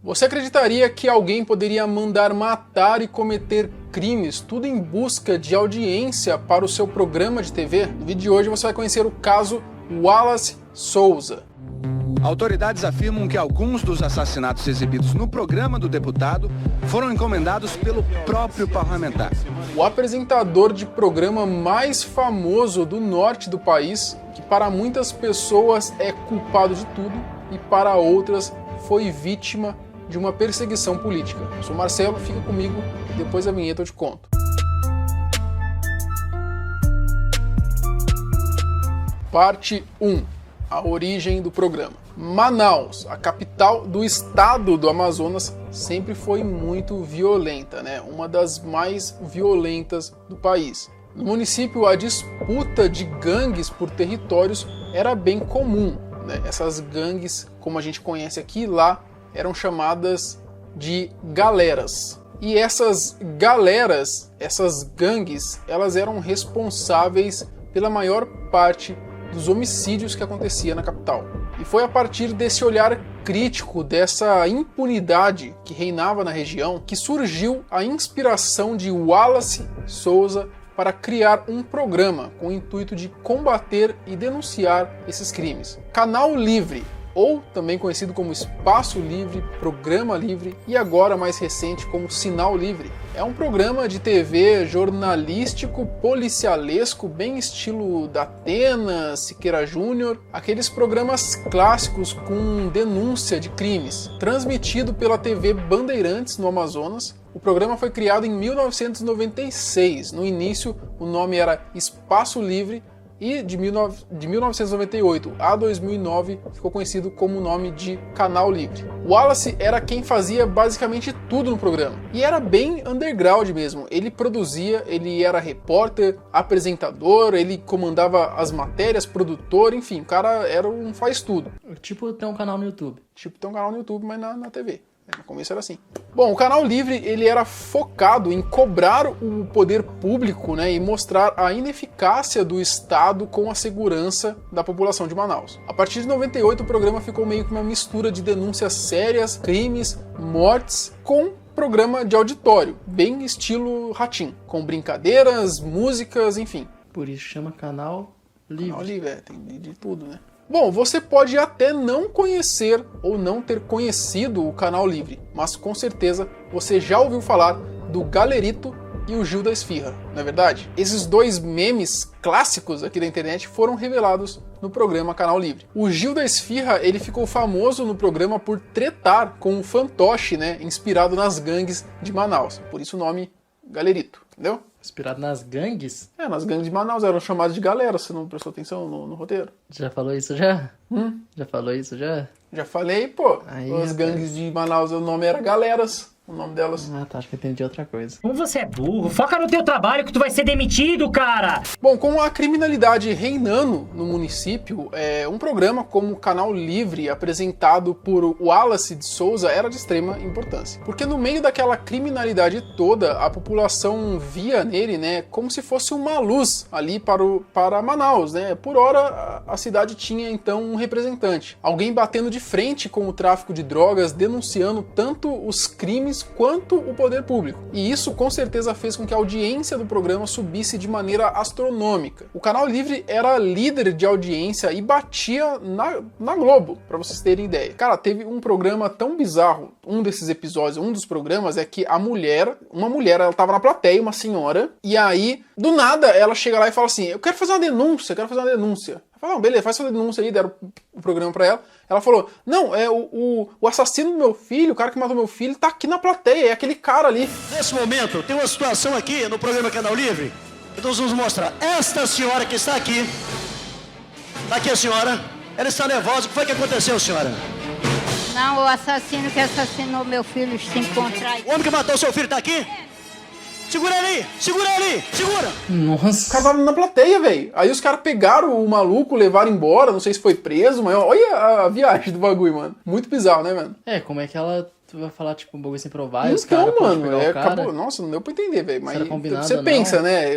Você acreditaria que alguém poderia mandar matar e cometer crimes, tudo em busca de audiência para o seu programa de TV? No vídeo de hoje você vai conhecer o caso Wallace Souza. Autoridades afirmam que alguns dos assassinatos exibidos no programa do deputado foram encomendados pelo próprio parlamentar. O apresentador de programa mais famoso do norte do país, que para muitas pessoas é culpado de tudo e para outras foi vítima de uma perseguição política. Eu sou Marcelo, fica comigo e depois da vinheta eu te conto. Parte 1. A origem do programa. Manaus, a capital do estado do Amazonas, sempre foi muito violenta, né? Uma das mais violentas do país. No município, a disputa de gangues por territórios era bem comum, né? Essas gangues, como a gente conhece aqui, lá eram chamadas de galeras. E essas galeras, essas gangues, elas eram responsáveis pela maior parte dos homicídios que acontecia na capital. E foi a partir desse olhar crítico, dessa impunidade que reinava na região, que surgiu a inspiração de Wallace Souza para criar um programa com o intuito de combater e denunciar esses crimes. Canal Livre, ou também conhecido como Espaço Livre, Programa Livre e agora mais recente como Sinal Livre. É um programa de TV jornalístico, policialesco, bem estilo Datena, Siqueira Júnior, aqueles programas clássicos com denúncia de crimes. Transmitido pela TV Bandeirantes no Amazonas, o programa foi criado em 1996. No início, o nome era Espaço Livre, e de 1998 a 2009 ficou conhecido como o nome de Canal Livre. Wallace era quem fazia basicamente tudo no programa. E era bem underground mesmo. Ele produzia, ele era repórter, apresentador, ele comandava as matérias, produtor, enfim, o cara era um faz-tudo. Tipo ter um canal no YouTube. Tipo ter um canal no YouTube, mas na TV. No começo era assim. Bom, o Canal Livre ele era focado em cobrar o poder público, né, e mostrar a ineficácia do Estado com a segurança da população de Manaus. A partir de 98 o programa ficou meio que uma mistura de denúncias sérias, crimes, mortes, com programa de auditório, bem estilo Ratinho, com brincadeiras, músicas, enfim. Por isso chama Canal Livre. Canal Livre, tem de tudo, né? Bom, você pode até não conhecer ou não ter conhecido o Canal Livre, mas com certeza você já ouviu falar do Galerito e o Gil da Esfirra, não é verdade? Esses dois memes clássicos aqui da internet foram revelados no programa Canal Livre. O Gil da Esfirra, ele ficou famoso no programa por tretar com o fantoche, né, inspirado nas gangues de Manaus, por isso o nome Galerito, entendeu? Inspirado nas gangues? É, nas gangues de Manaus eram chamadas de galera, você não prestou atenção no roteiro. Já falou isso já? Já falou isso já? Já falei, pô. Aí, as gangues de Manaus, o nome era Galeras. O nome delas. Ah, tá. Acho que eu entendi outra coisa. Como você é burro. Foca no teu trabalho que tu vai ser demitido, cara. Bom, com a criminalidade reinando no município, um programa como o Canal Livre, apresentado por Wallace de Souza, era de extrema importância. Porque no meio daquela criminalidade toda, a população via nele, né, como se fosse uma luz ali para Manaus, né? Por hora, a cidade tinha então um representante. Alguém batendo de frente com o tráfico de drogas, denunciando tanto os crimes quanto o poder público. E isso com certeza fez com que a audiência do programa subisse de maneira astronômica. O Canal Livre era líder de audiência e batia na Globo, para vocês terem ideia. Cara, teve um programa tão bizarro, um desses episódios, um dos programas é que uma mulher, ela tava na plateia, uma senhora, e aí, do nada, ela chega lá e fala assim, eu quero fazer uma denúncia. Falei, não, beleza, faz sua denúncia aí, deram o programa pra ela. Ela falou, não, o assassino do meu filho, o cara que matou meu filho, tá aqui na plateia, é aquele cara ali. Nesse momento, tem uma situação aqui no programa Canal Livre, então nós vamos mostrar. Esta senhora que está aqui a senhora, ela está nervosa, o que foi que aconteceu, senhora? Não, o assassino que assassinou meu filho se encontra aí. O homem que matou seu filho tá aqui? Segura ele! Segura! Nossa. O cara tava na plateia, velho. Aí os caras pegaram o maluco, levaram embora, não sei se foi preso, mas olha a viagem do bagulho, mano. Muito bizarro, né, mano? É, como é que ela vai falar, tipo, um bagulho sem provar e os Então, caras podem mano, pegar o cara? acabou. Nossa, não deu pra entender, velho. Mas você não. pensa, né?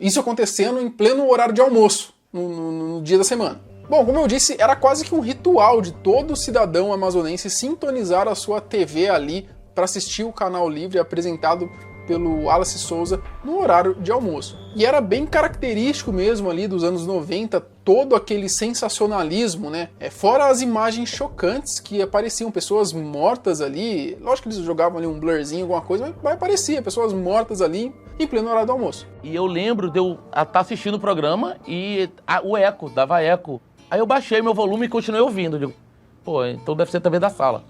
Isso acontecendo em pleno horário de almoço, no dia da semana. Bom, como eu disse, era quase que um ritual de todo cidadão amazonense sintonizar a sua TV ali para assistir o Canal Livre apresentado pelo Wallace Souza no horário de almoço. E era bem característico mesmo ali dos anos 90, todo aquele sensacionalismo, né? Fora as imagens chocantes que apareciam, pessoas mortas ali, lógico que eles jogavam ali um blurzinho, alguma coisa, mas aparecia pessoas mortas ali em pleno horário do almoço. E eu lembro de eu estar assistindo o programa e o eco, dava eco. Aí eu baixei meu volume e continuei ouvindo. Eu digo, pô, então deve ser a TV da sala.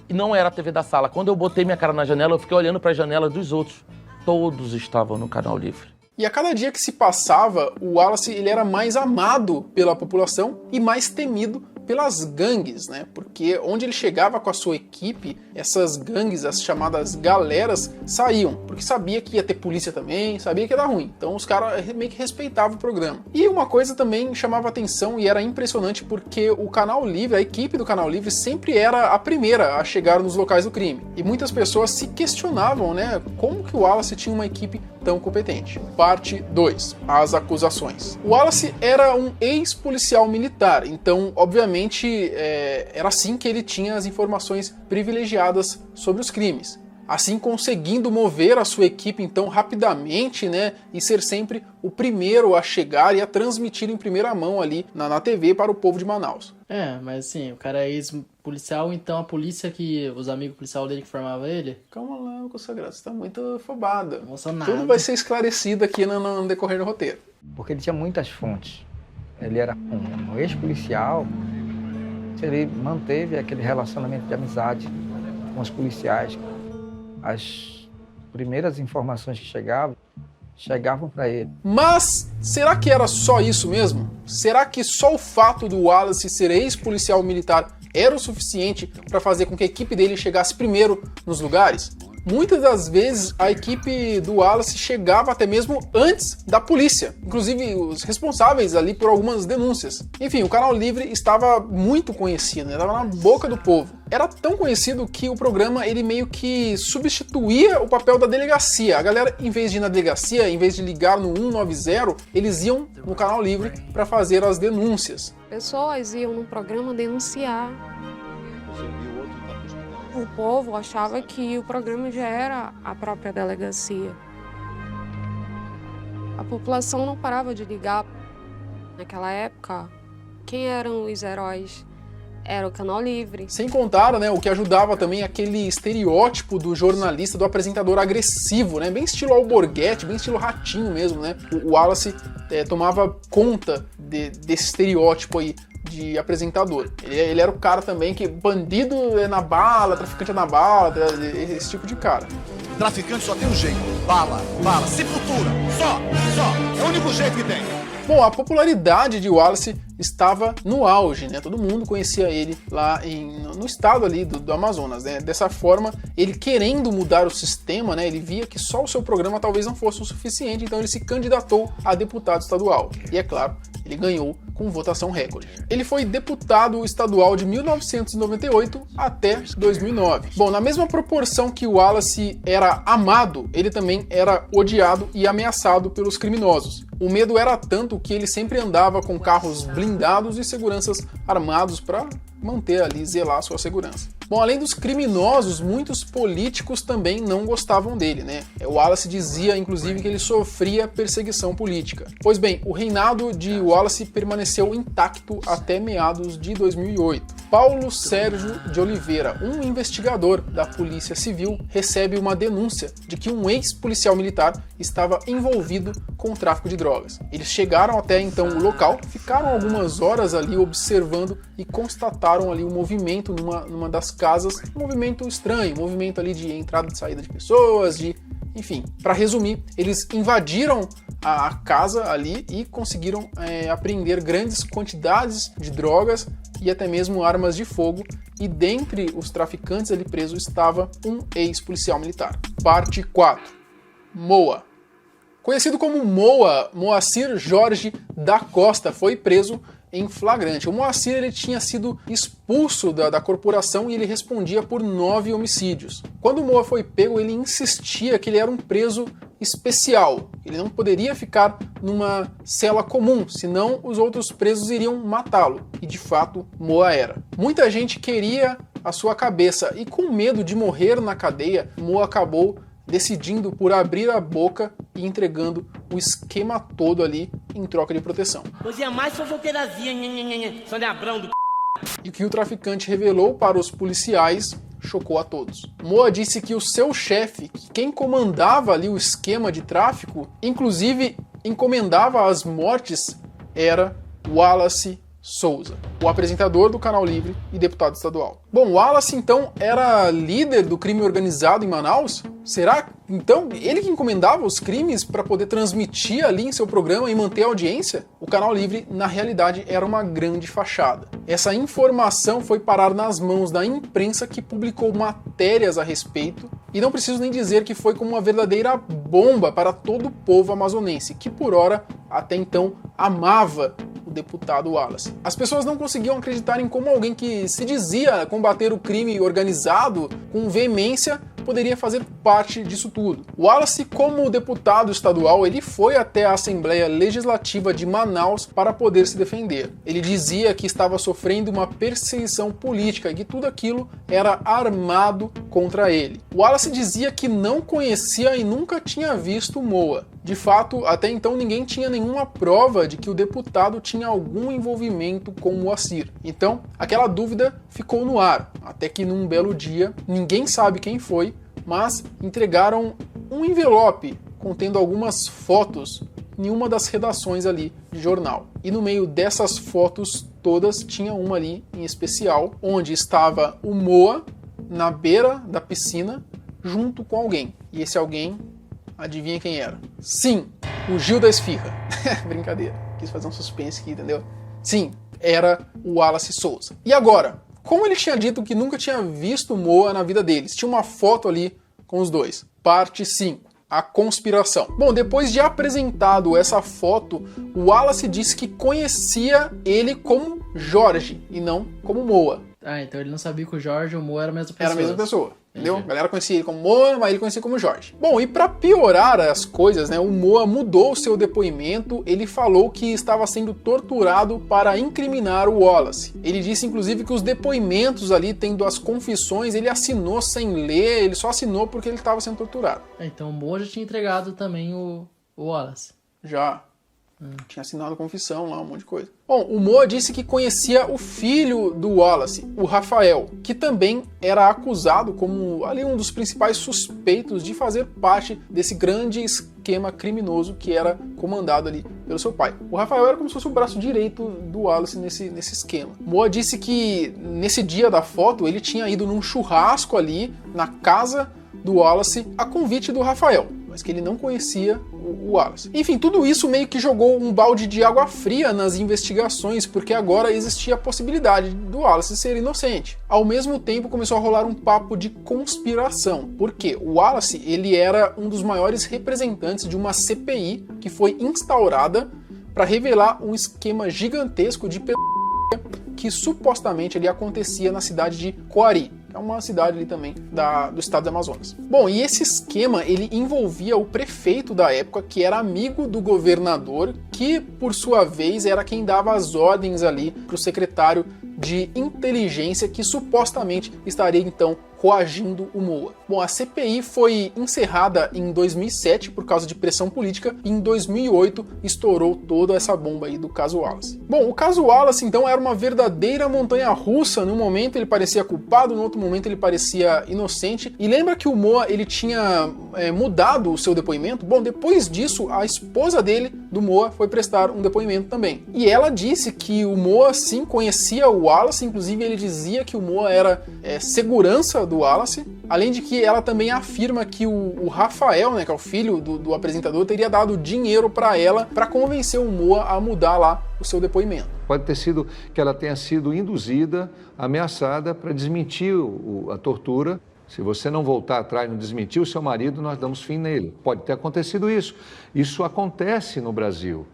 E não era a TV da sala. Quando eu botei minha cara na janela, eu fiquei olhando para a janela dos outros. Todos estavam no Canal Livre. E a cada dia que se passava, o Wallace ele era mais amado pela população e mais temido pelas gangues, né? Porque onde ele chegava com a sua equipe, essas gangues, as chamadas galeras, saíam, porque sabia que ia ter polícia também, sabia que ia dar ruim. Então os caras meio que respeitavam o programa. E uma coisa também chamava atenção e era impressionante porque o Canal Livre, a equipe do Canal Livre sempre era a primeira a chegar nos locais do crime. E muitas pessoas se questionavam, né? Como que o Wallace tinha uma equipe tão competente? Parte 2. As acusações. O Wallace era um ex-policial militar, então, obviamente, era assim que ele tinha as informações privilegiadas sobre os crimes. Assim conseguindo mover a sua equipe então rapidamente, né, e ser sempre o primeiro a chegar e a transmitir em primeira mão ali na TV para o povo de Manaus. Mas assim, o cara é ex-policial, então a polícia que... os amigos policiais dele que formavam ele... Calma lá, consagrado, você tá muito afobada. Emocionado. Tudo vai ser esclarecido aqui no decorrer do roteiro. Porque ele tinha muitas fontes. Ele era um ex-policial, ele manteve aquele relacionamento de amizade com os policiais. As primeiras informações que chegavam para ele. Mas será que era só isso mesmo? Será que só o fato do Wallace ser ex-policial militar era o suficiente para fazer com que a equipe dele chegasse primeiro nos lugares? Muitas das vezes a equipe do Wallace chegava até mesmo antes da polícia, inclusive os responsáveis ali por algumas denúncias. Enfim, o Canal Livre estava muito conhecido, né? Estava na boca do povo. Era tão conhecido que o programa ele meio que substituía o papel da delegacia. A galera, em vez de ir na delegacia, em vez de ligar no 190, eles iam no Canal Livre para fazer as denúncias. Pessoas iam no programa denunciar. O povo achava que o programa já era a própria delegacia. A população não parava de ligar. Naquela época, quem eram os heróis? Era o Canal Livre. Sem contar, né, o que ajudava também aquele estereótipo do jornalista, do apresentador agressivo, né, bem estilo Alborguete, bem estilo Ratinho mesmo, né. O Wallace tomava conta desse estereótipo aí de apresentador. Ele era o cara também que bandido é na bala, traficante é na bala, esse tipo de cara. Traficante só tem um jeito, bala, sepultura, só, é o único jeito que tem. Bom, a popularidade de Wallace estava no auge, né? Todo mundo conhecia ele lá no estado ali do Amazonas, né? Dessa forma, ele querendo mudar o sistema, né? Ele via que só o seu programa talvez não fosse o suficiente, então ele se candidatou a deputado estadual. E é claro, ele ganhou com votação recorde. Ele foi deputado estadual de 1998 até 2009. Bom, na mesma proporção que o Wallace era amado, ele também era odiado e ameaçado pelos criminosos. O medo era tanto que ele sempre andava com carros blindados e seguranças armados para manter ali, zelar a sua segurança. Bom, além dos criminosos, muitos políticos também não gostavam dele, né? O Wallace dizia, inclusive, que ele sofria perseguição política. Pois bem, o reinado de Wallace permaneceu intacto até meados de 2008. Paulo Sérgio de Oliveira, um investigador da Polícia Civil, recebe uma denúncia de que um ex-policial militar estava envolvido com o tráfico de drogas. Eles chegaram até então o local, ficaram algumas horas ali observando e constataram ali um movimento numa das casas, um movimento estranho, um movimento ali de entrada e saída de pessoas, enfim. Para resumir, eles invadiram a casa ali e conseguiram apreender grandes quantidades de drogas e até mesmo armas de fogo, e dentre os traficantes ali presos estava um ex-policial militar. Parte 4. Moa. Conhecido como Moa, Moacir Jorge da Costa foi preso em flagrante. O Moacir ele tinha sido expulso da corporação e ele respondia por 9 homicídios. Quando o Moa foi pego, ele insistia que ele era um preso especial. Ele não poderia ficar numa cela comum, senão os outros presos iriam matá-lo. E de fato, Moa era. Muita gente queria a sua cabeça e com medo de morrer na cadeia, Moa acabou decidindo por abrir a boca e entregando o esquema todo ali em troca de proteção. Hoje é mais fofoqueirazinha, Sônia Abrão do E o que o traficante revelou para os policiais chocou a todos. Moa disse que o seu chefe, quem comandava ali o esquema de tráfico, inclusive encomendava as mortes, era Wallace Souza, o apresentador do Canal Livre e deputado estadual. Bom, Wallace então era líder do crime organizado em Manaus? Será então ele que encomendava os crimes para poder transmitir ali em seu programa e manter a audiência? O Canal Livre, na realidade, era uma grande fachada. Essa informação foi parar nas mãos da imprensa que publicou matérias a respeito, e não preciso nem dizer que foi como uma verdadeira bomba para todo o povo amazonense, que por ora, até então, amava o deputado Wallace. As pessoas não conseguiam acreditar em como alguém que se dizia combater o crime organizado com veemência poderia fazer parte disso tudo. Wallace, como deputado estadual, ele foi até a Assembleia Legislativa de Manaus para poder se defender. Ele dizia que estava sofrendo uma perseguição política e que tudo aquilo era armado contra ele. Wallace dizia que não conhecia e nunca tinha visto Moa. De fato, até então ninguém tinha nenhuma prova de que o deputado tinha algum envolvimento com Moacir. Então, aquela dúvida ficou no ar, até que num belo dia, ninguém sabe quem foi, mas entregaram um envelope contendo algumas fotos em uma das redações ali de jornal. E no meio dessas fotos todas tinha uma ali em especial, onde estava o Moa na beira da piscina junto com alguém. E esse alguém, adivinha quem era? Sim, o Gil da Esfirra. Brincadeira, quis fazer um suspense aqui, entendeu? Sim, era o Wallace Souza. E agora, como ele tinha dito que nunca tinha visto Moa na vida deles, tinha uma foto ali com os dois. Parte 5. A conspiração. Bom, depois de apresentado essa foto, o Wallace disse que conhecia ele como Jorge e não como Moa. Ah, então ele não sabia que o Jorge e o Moa eram a mesma pessoa. Era a mesma pessoa, entendeu? A galera conhecia ele como Moa, mas ele conhecia como Jorge. Bom, e pra piorar as coisas, né, o Moa mudou o seu depoimento, ele falou que estava sendo torturado para incriminar o Wallace. Ele disse, inclusive, que os depoimentos ali, tendo as confissões, ele assinou sem ler, ele só assinou porque ele estava sendo torturado. Então o Moa já tinha entregado também o Wallace. Já. Tinha assinado confissão lá, um monte de coisa. Bom, o Moa disse que conhecia o filho do Wallace, o Rafael, que também era acusado como ali um dos principais suspeitos de fazer parte desse grande esquema criminoso que era comandado ali pelo seu pai. O Rafael era como se fosse o braço direito do Wallace nesse esquema. Moa disse que nesse dia da foto ele tinha ido num churrasco ali na casa do Wallace a convite do Rafael, mas que ele não conhecia o Wallace. Enfim, tudo isso meio que jogou um balde de água fria nas investigações, porque agora existia a possibilidade do Wallace ser inocente. Ao mesmo tempo, começou a rolar um papo de conspiração, porque o Wallace ele era um dos maiores representantes de uma CPI que foi instaurada para revelar um esquema gigantesco de que supostamente ele acontecia na cidade de Coari, que é uma cidade ali também do estado do Amazonas. Bom, e esse esquema ele envolvia o prefeito da época, que era amigo do governador, que por sua vez era quem dava as ordens ali para o secretário de inteligência, que supostamente estaria então coagindo o Moa. Bom, a CPI foi encerrada em 2007 por causa de pressão política e em 2008 estourou toda essa bomba aí do caso Wallace. Bom, o caso Wallace então era uma verdadeira montanha-russa. No momento ele parecia culpado, no outro momento ele parecia inocente. E lembra que o Moa ele tinha mudado o seu depoimento? Bom, depois disso a esposa dele, do Moa, foi prestar um depoimento também. E ela disse que o Moa sim conhecia o Wallace, inclusive ele dizia que o Moa era segurança do Wallace, além de que ela também afirma que o Rafael, né, que é o filho do apresentador, teria dado dinheiro para ela para convencer o Moa a mudar lá o seu depoimento. Pode ter sido que ela tenha sido induzida, ameaçada para desmentir a tortura. Se você não voltar atrás, não desmentir o seu marido, nós damos fim nele. Pode ter acontecido isso. Isso acontece no Brasil,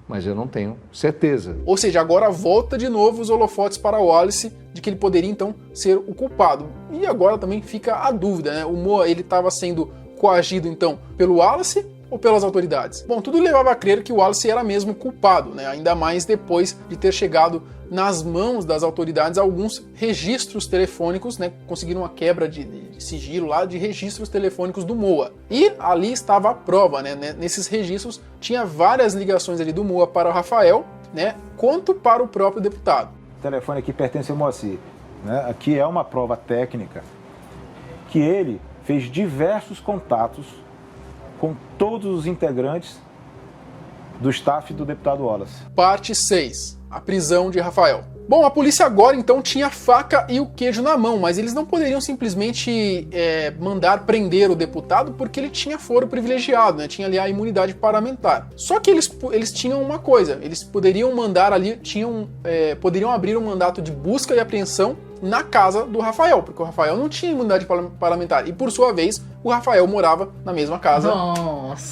mas eu não tenho certeza. Ou seja, agora volta de novo os holofotes para o Wallace de que ele poderia então ser o culpado. E agora também fica a dúvida, né? O Moa ele estava sendo coagido então pelo Wallace ou pelas autoridades? Bom, tudo levava a crer que o Wallace era mesmo culpado, né? Ainda mais depois de ter chegado nas mãos das autoridades alguns registros telefônicos, né? Conseguiram uma quebra de sigilo lá de registros telefônicos do Moa. E ali estava a prova, né? Nesses registros tinha várias ligações ali do Moa para o Rafael, né? Quanto para o próprio deputado. O telefone aqui pertence ao Moacir, né? Aqui é uma prova técnica que ele fez diversos contatos com todos os integrantes do staff do deputado Wallace. Parte 6. A prisão de Rafael. Bom, a polícia agora então tinha a faca e o queijo na mão, mas eles não poderiam simplesmente mandar prender o deputado porque ele tinha foro privilegiado, né? Tinha ali a imunidade parlamentar. Só que eles tinham uma coisa, eles poderiam mandar ali, poderiam abrir um mandato de busca e apreensão na casa do Rafael, porque o Rafael não tinha imunidade parlamentar e, por sua vez, o Rafael morava na mesma casa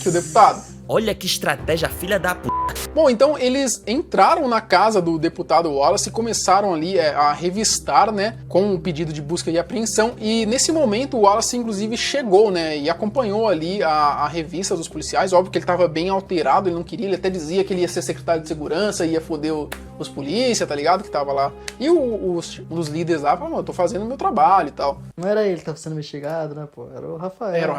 que o deputado. Olha que estratégia, filha da p... Bom, então eles entraram na casa do deputado Wallace e começaram ali a revistar, né, com o pedido de busca e apreensão, e nesse momento o Wallace inclusive chegou, né, e acompanhou ali a revista dos policiais. Óbvio que ele estava bem alterado, ele não queria, ele até dizia que ele ia ser secretário de segurança, ia foder os polícia, tá ligado, que tava lá. E um dos líderes lá falou, eu tô fazendo o meu trabalho e tal. Não era ele que tava sendo investigado, né, pô, era o Rafael. Era o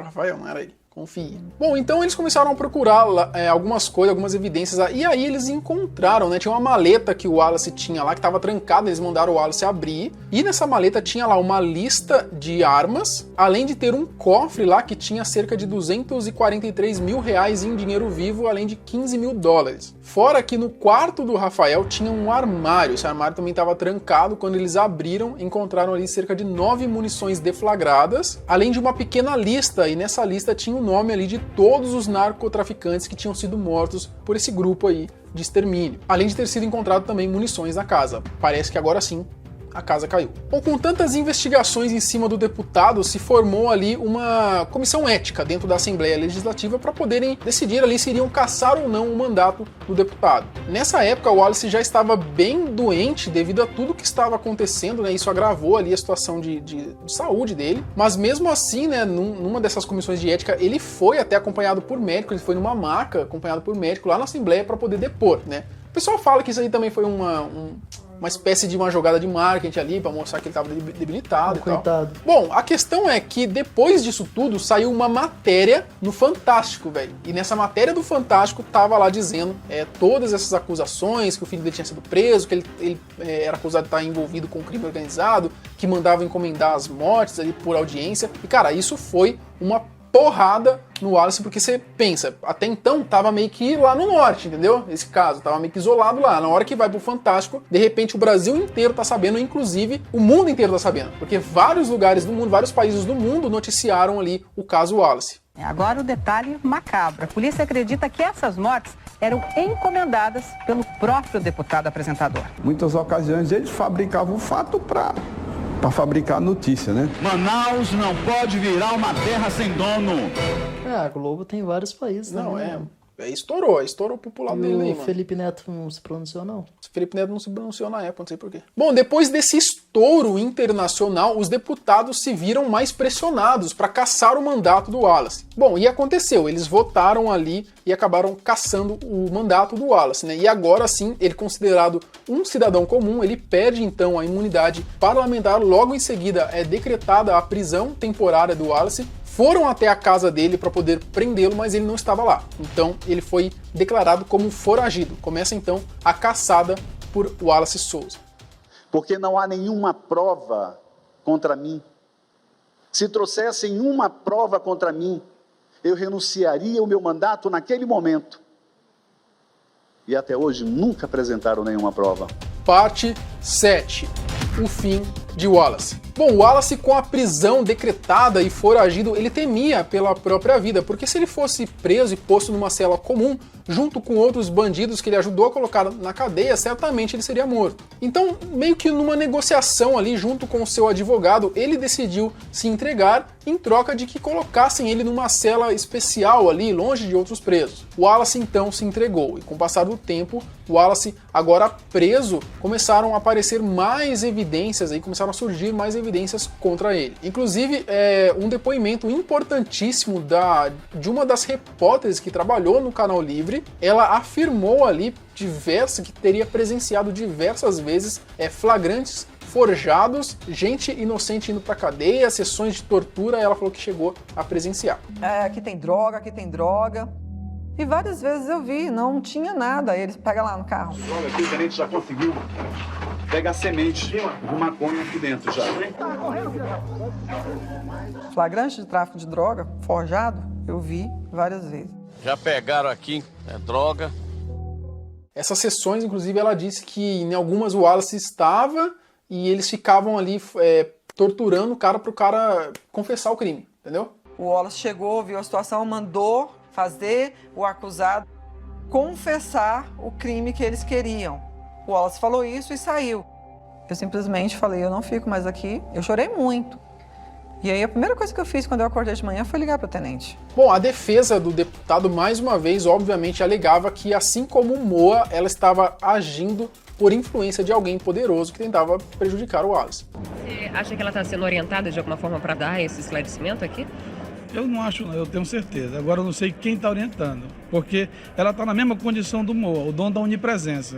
Rafael, não era ele. Confia. Bom, então eles começaram a procurar algumas coisas, algumas evidências, e aí eles encontraram, né? Tinha uma maleta que o Wallace tinha lá, que estava trancada, eles mandaram o Wallace abrir, e nessa maleta tinha lá uma lista de armas, além de ter um cofre lá que tinha cerca de 243 mil reais em dinheiro vivo, além de 15 mil dólares. Fora que no quarto do Rafael tinha um armário, esse armário também estava trancado. Quando eles abriram, encontraram ali cerca de 9 munições deflagradas, além de uma pequena lista, e nessa lista tinha o nome ali de todos os narcotraficantes que tinham sido mortos por esse grupo aí de extermínio. Além de ter sido encontrado também munições na casa. Parece que agora sim a casa caiu. Bom, com tantas investigações em cima do deputado, se formou ali uma comissão ética dentro da Assembleia Legislativa para poderem decidir ali se iriam cassar ou não o mandato do deputado. Nessa época, o Wallace já estava bem doente devido a tudo que estava acontecendo, né? Isso agravou ali a situação de saúde dele, mas mesmo assim, né, numa dessas comissões de ética, ele foi até acompanhado por médico, ele foi numa maca acompanhado por médico lá na Assembleia para poder depor, né? O pessoal fala que isso aí também foi uma espécie de uma jogada de marketing ali pra mostrar que ele tava debilitado e tal. Bom, a questão é que depois disso tudo saiu uma matéria no Fantástico, velho. E nessa matéria do Fantástico tava lá dizendo todas essas acusações, que o filho dele tinha sido preso, que ele era acusado de estar envolvido com crime organizado, que mandava encomendar as mortes ali por audiência. E cara, isso foi uma porrada no Wallace, porque você pensa, até então tava meio que lá no norte, entendeu? Esse caso, tava meio que isolado lá. Na hora que vai pro Fantástico, de repente o Brasil inteiro tá sabendo, inclusive o mundo inteiro tá sabendo, porque vários lugares do mundo, vários países do mundo noticiaram ali o caso Wallace. Agora o detalhe macabro. A polícia acredita que essas mortes eram encomendadas pelo próprio deputado apresentador. Muitas ocasiões eles fabricavam o fato para fabricar notícia, né? Manaus não pode virar uma terra sem dono. A Globo tem vários países, não, né? Estourou pro pulo dele aí, mano. O Felipe Neto não se pronunciou, não? O Felipe Neto não se pronunciou na época, não sei porquê. Bom, depois desse estouro internacional, os deputados se viram mais pressionados para cassar o mandato do Wallace. Bom, e aconteceu, eles votaram ali e acabaram cassando o mandato do Wallace, né? E agora sim, ele considerado um cidadão comum, ele perde então a imunidade parlamentar. Logo em seguida é decretada a prisão temporária do Wallace. Foram até a casa dele para poder prendê-lo, mas ele não estava lá. Então ele foi declarado como foragido. Começa então a caçada por Wallace Souza. Porque não há nenhuma prova contra mim. Se trouxessem uma prova contra mim, eu renunciaria ao meu mandato naquele momento. E até hoje nunca apresentaram nenhuma prova. Parte 7. O fim de Wallace. Bom, Wallace, com a prisão decretada e foragido, ele temia pela própria vida, porque se ele fosse preso e posto numa cela comum, junto com outros bandidos que ele ajudou a colocar na cadeia, certamente ele seria morto. Então, meio que numa negociação ali, junto com o seu advogado, ele decidiu se entregar em troca de que colocassem ele numa cela especial ali, longe de outros presos. Wallace então se entregou, e com o passar do tempo, Wallace, agora preso, começaram a aparecer mais evidências, aí começaram a surgir mais evidências evidências contra ele. Inclusive, um depoimento importantíssimo de uma das repórteres que trabalhou no Canal Livre, ela afirmou ali que teria presenciado diversas vezes flagrantes forjados, gente inocente indo pra cadeia, sessões de tortura, ela falou que chegou a presenciar. Aqui tem droga. E várias vezes eu vi, não tinha nada, eles pegam lá no carro. Olha, aqui o tenente já conseguiu pegar semente de maconha aqui dentro já. Flagrante de tráfico de droga, forjado, eu vi várias vezes. Já pegaram aqui, droga. Essas sessões, inclusive, ela disse que em algumas o Wallace estava e eles ficavam ali torturando o cara pro cara confessar o crime, entendeu? O Wallace chegou, viu a situação, mandou fazer o acusado confessar o crime que eles queriam. O Wallace falou isso e saiu. Eu simplesmente falei, eu não fico mais aqui. Eu chorei muito. E aí a primeira coisa que eu fiz quando eu acordei de manhã foi ligar para o tenente. Bom, a defesa do deputado, mais uma vez, obviamente, alegava que, assim como o Moa, ela estava agindo por influência de alguém poderoso que tentava prejudicar o Wallace. Você acha que ela está sendo orientada de alguma forma para dar esse esclarecimento aqui? Eu não acho, eu tenho certeza. Agora eu não sei quem está orientando, porque ela está na mesma condição do Moa, o dono da onipresença.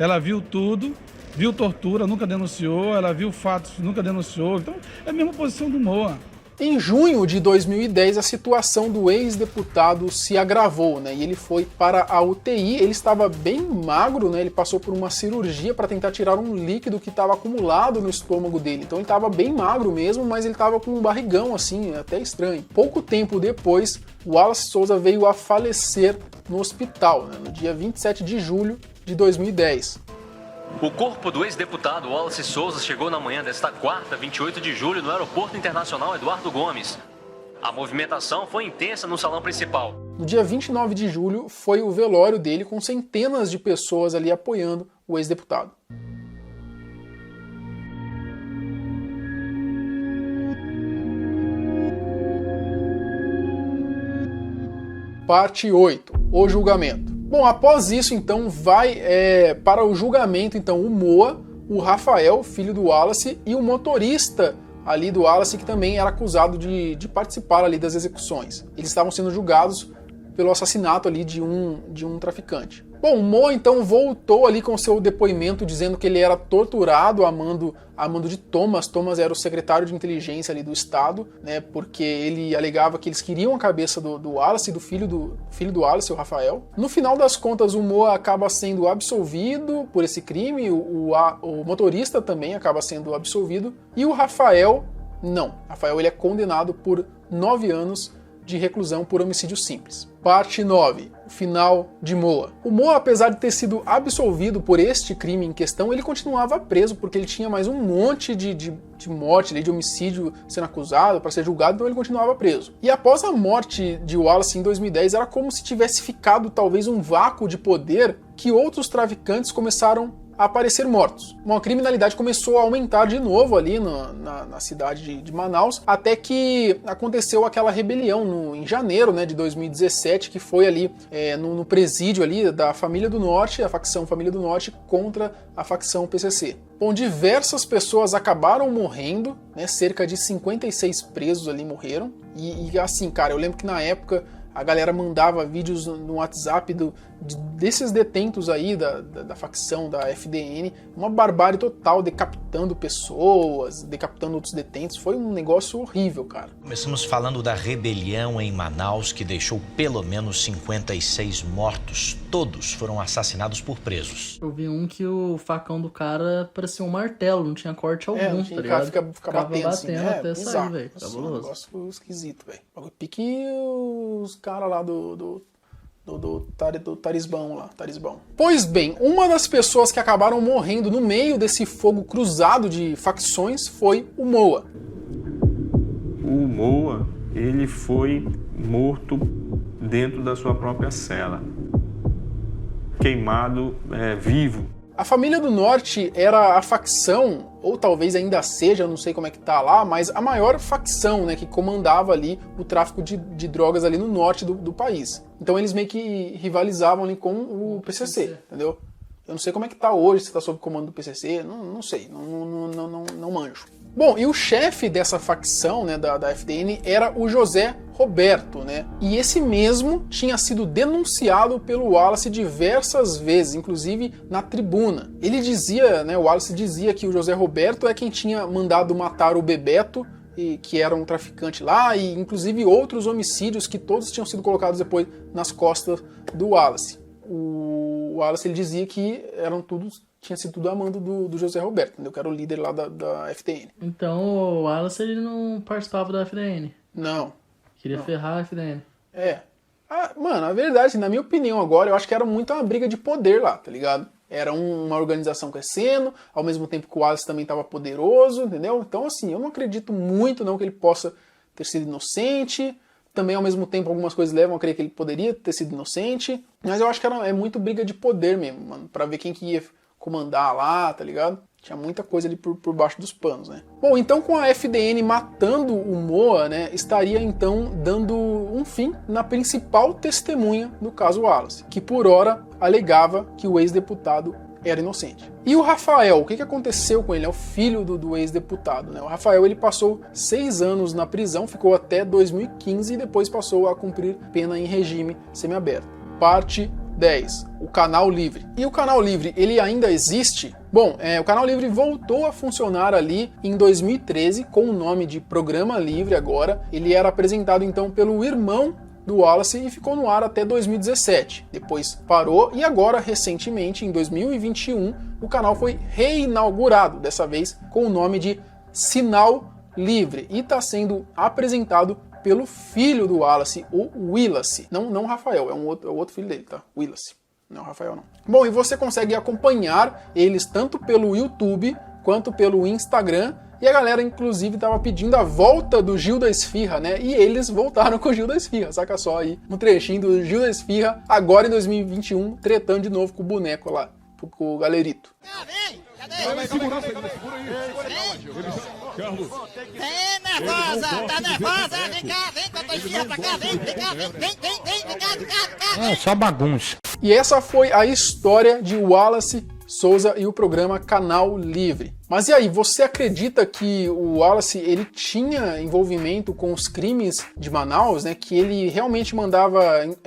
Ela viu tudo, viu tortura, nunca denunciou, ela viu fatos, nunca denunciou, então é a mesma posição do Moa. Em junho de 2010, a situação do ex-deputado se agravou, né? E ele foi para a UTI, ele estava bem magro, né? Ele passou por uma cirurgia para tentar tirar um líquido que estava acumulado no estômago dele. Então ele estava bem magro mesmo, mas ele estava com um barrigão, assim, até estranho. Pouco tempo depois, o Wallace Souza veio a falecer no hospital, né? No dia 27 de julho de 2010. O corpo do ex-deputado Wallace Souza chegou na manhã desta quarta, 28 de julho, no Aeroporto Internacional Eduardo Gomes. A movimentação foi intensa no salão principal. No dia 29 de julho foi o velório dele, com centenas de pessoas ali apoiando o ex-deputado. Parte 8. O julgamento. Bom, após isso, então, vai para o julgamento, então, o Moa, o Rafael, filho do Wallace, e o motorista ali do Wallace, que também era acusado de participar ali das execuções. Eles estavam sendo julgados pelo assassinato ali de um traficante. Bom, o Moa, então, voltou ali com seu depoimento, dizendo que ele era torturado a mando de Thomas. Thomas era o secretário de inteligência ali do Estado, né, porque ele alegava que eles queriam a cabeça do Wallace e do filho do Wallace, o Rafael. No final das contas, o Moa acaba sendo absolvido por esse crime, o motorista também acaba sendo absolvido, e o Rafael, não. Rafael, ele é condenado por 9 anos de reclusão por homicídio simples. Parte 9. O final de Moa. O Moa, apesar de ter sido absolvido por este crime em questão, ele continuava preso porque ele tinha mais um monte de morte, de homicídio sendo acusado para ser julgado, então ele continuava preso. E após a morte de Wallace em 2010, era como se tivesse ficado talvez um vácuo de poder que outros traficantes começaram a aparecer mortos. Uma criminalidade começou a aumentar de novo ali na cidade de Manaus, até que aconteceu aquela rebelião em janeiro, né, de 2017, que foi ali no presídio ali da Família do Norte, a facção Família do Norte contra a facção PCC. Bom, diversas pessoas acabaram morrendo, né, cerca de 56 presos ali morreram, e assim, cara, eu lembro que na época a galera mandava vídeos no WhatsApp desses detentos aí da facção da FDN, uma barbárie total, decapitando pessoas, decapitando outros detentos. Foi um negócio horrível, cara. Começamos falando da rebelião em Manaus, que deixou pelo menos 56 mortos. Todos foram assassinados por presos. Eu vi um que o facão do cara parecia um martelo, não tinha corte algum, tá ligado? Ficava batendo assim, até bizarro, sair, velho. um negócio esquisito, velho. Pique os caras lá do Tarisbão lá, Tarisbão. Pois bem, uma das pessoas que acabaram morrendo no meio desse fogo cruzado de facções foi o Moa. O Moa, ele foi morto dentro da sua própria cela, queimado vivo. A Família do Norte era a facção, ou talvez ainda seja, não sei como é que tá lá, mas a maior facção, né, que comandava ali o tráfico de drogas ali no norte do país. Então eles meio que rivalizavam ali com o PCC, entendeu? Eu não sei como é que tá hoje, se tá sob comando do PCC, não sei, não manjo. Bom, e o chefe dessa facção, né, da FDN era o José Roberto, né? E esse mesmo tinha sido denunciado pelo Wallace diversas vezes, inclusive na tribuna. Ele dizia, né, o Wallace dizia que o José Roberto é quem tinha mandado matar o Bebeto, e que era um traficante lá, e inclusive outros homicídios que todos tinham sido colocados depois nas costas do Wallace. O Wallace ele dizia que tinha sido tudo a mando do José Roberto, entendeu? Que era o líder lá da FDN. Então o Wallace ele não participava da FDN? Não. Queria ferrar a FDN. Mano, a verdade, na minha opinião agora, eu acho que era muito uma briga de poder lá, tá ligado? Era uma organização crescendo, ao mesmo tempo que o Wallace também estava poderoso, entendeu? Então, assim, eu não acredito muito não que ele possa ter sido inocente. Também, ao mesmo tempo, algumas coisas levam a crer que ele poderia ter sido inocente. Mas eu acho que é muito briga de poder mesmo, mano. Pra ver quem que ia comandar lá, tá ligado? Tinha muita coisa ali por baixo dos panos, né? Bom, então com a FDN matando o Moa, né, estaria então dando um fim na principal testemunha do caso Wallace, que por hora alegava que o ex-deputado era inocente. E o Rafael, o que aconteceu com ele? É o filho do ex-deputado, né? O Rafael ele passou 6 anos na prisão, ficou até 2015 e depois passou a cumprir pena em regime semiaberto. Parte 10. O Canal Livre. E o Canal Livre, ele ainda existe? Bom, o Canal Livre voltou a funcionar ali em 2013 com o nome de Programa Livre agora. Ele era apresentado então pelo irmão do Wallace e ficou no ar até 2017. Depois parou e agora, recentemente, em 2021, o canal foi reinaugurado, dessa vez com o nome de Sinal Livre. E está sendo apresentado pelo filho do Wallace, o Willace. Não o Rafael, é o outro filho dele, tá? Willace. Não, Rafael não. Bom, e você consegue acompanhar eles tanto pelo YouTube quanto pelo Instagram. E a galera, inclusive, tava pedindo a volta do Gil da Esfirra, né? E eles voltaram com o Gil da Esfirra. Saca só aí um trechinho do Gil da Esfirra, agora em 2021, tretando de novo com o boneco lá, com o galerito. Segura aí. Nervosa, tá nervosa? Vem cá, vem com a tua esfirra pra cá, vem cá, vem cá. Só bagunça. E essa foi a história de Wallace Souza e o programa Canal Livre. Mas e aí, você acredita que o Wallace ele tinha envolvimento com os crimes de Manaus, né? Que ele realmente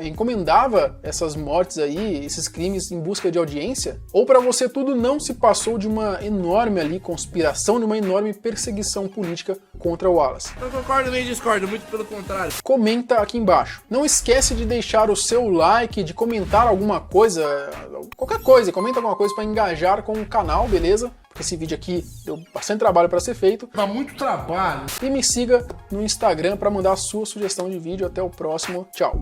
encomendava essas mortes aí, esses crimes em busca de audiência? Ou para você tudo não se passou de uma enorme ali conspiração, de uma enorme perseguição política contra o Wallace? Eu concordo nem discordo, muito pelo contrário. Comenta aqui embaixo. Não esquece de deixar o seu like, de comentar alguma coisa, qualquer coisa, comenta alguma coisa para engajar com o canal, beleza? Esse vídeo aqui deu bastante trabalho para ser feito. Dá muito trabalho. E me siga no Instagram para mandar a sua sugestão de vídeo. Até o próximo. Tchau.